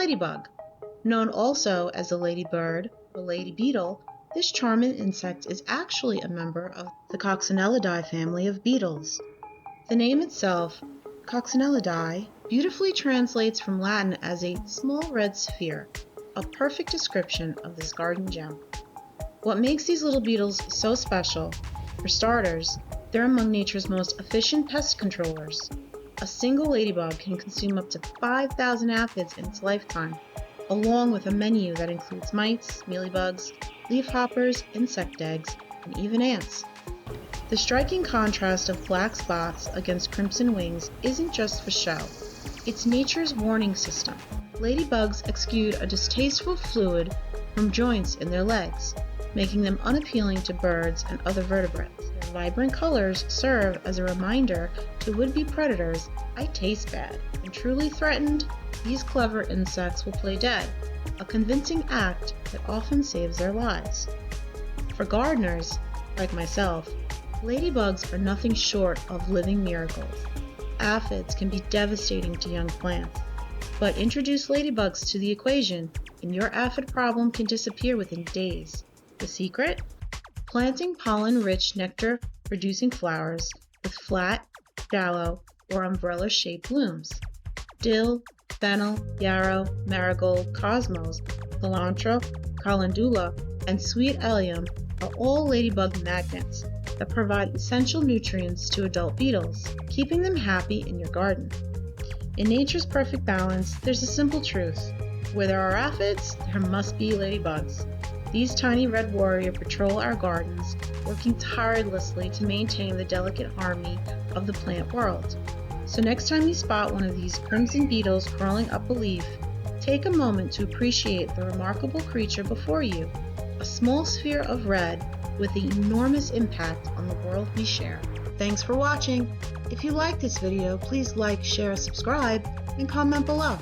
ladybug. Known also as the ladybird or lady beetle, this charming insect is actually a member of the Coccinellidae family of beetles. The name itself, Coccinellidae, beautifully translates from Latin as a small red sphere, a perfect description of this garden gem. What makes these little beetles so special? For starters, they're among nature's most efficient pest controllers. A single ladybug can consume up to 5,000 aphids in its lifetime, along with a menu that includes mites, mealybugs, leafhoppers, insect eggs, and even ants. The striking contrast of black spots against crimson wings isn't just for show. It's nature's warning system. Ladybugs exude a distasteful fluid from joints in their legs, making them unappealing to birds and other vertebrates. Their vibrant colors serve as a reminder to would-be predators, "I taste bad," and truly threatened, these clever insects will play dead, a convincing act that often saves their lives. For gardeners, like myself, ladybugs are nothing short of living miracles. Aphids can be devastating to young plants, but introduce ladybugs to the equation and your aphid problem can disappear within days. The secret? Planting pollen-rich, nectar-producing flowers with flat, shallow, or umbrella-shaped blooms. Dill, fennel, yarrow, marigold, cosmos, cilantro, calendula, and sweet allium are all ladybug magnets that provide essential nutrients to adult beetles, keeping them happy in your garden. In nature's perfect balance, there's a simple truth. Where there are aphids, there must be ladybugs. These tiny red warriors patrol our gardens, working tirelessly to maintain the delicate harmony of the plant world. So next time you spot one of these crimson beetles crawling up a leaf, take a moment to appreciate the remarkable creature before you, a small sphere of red with an enormous impact on the world we share. Thanks for watching. If you like this video, please like, share, subscribe, and comment below.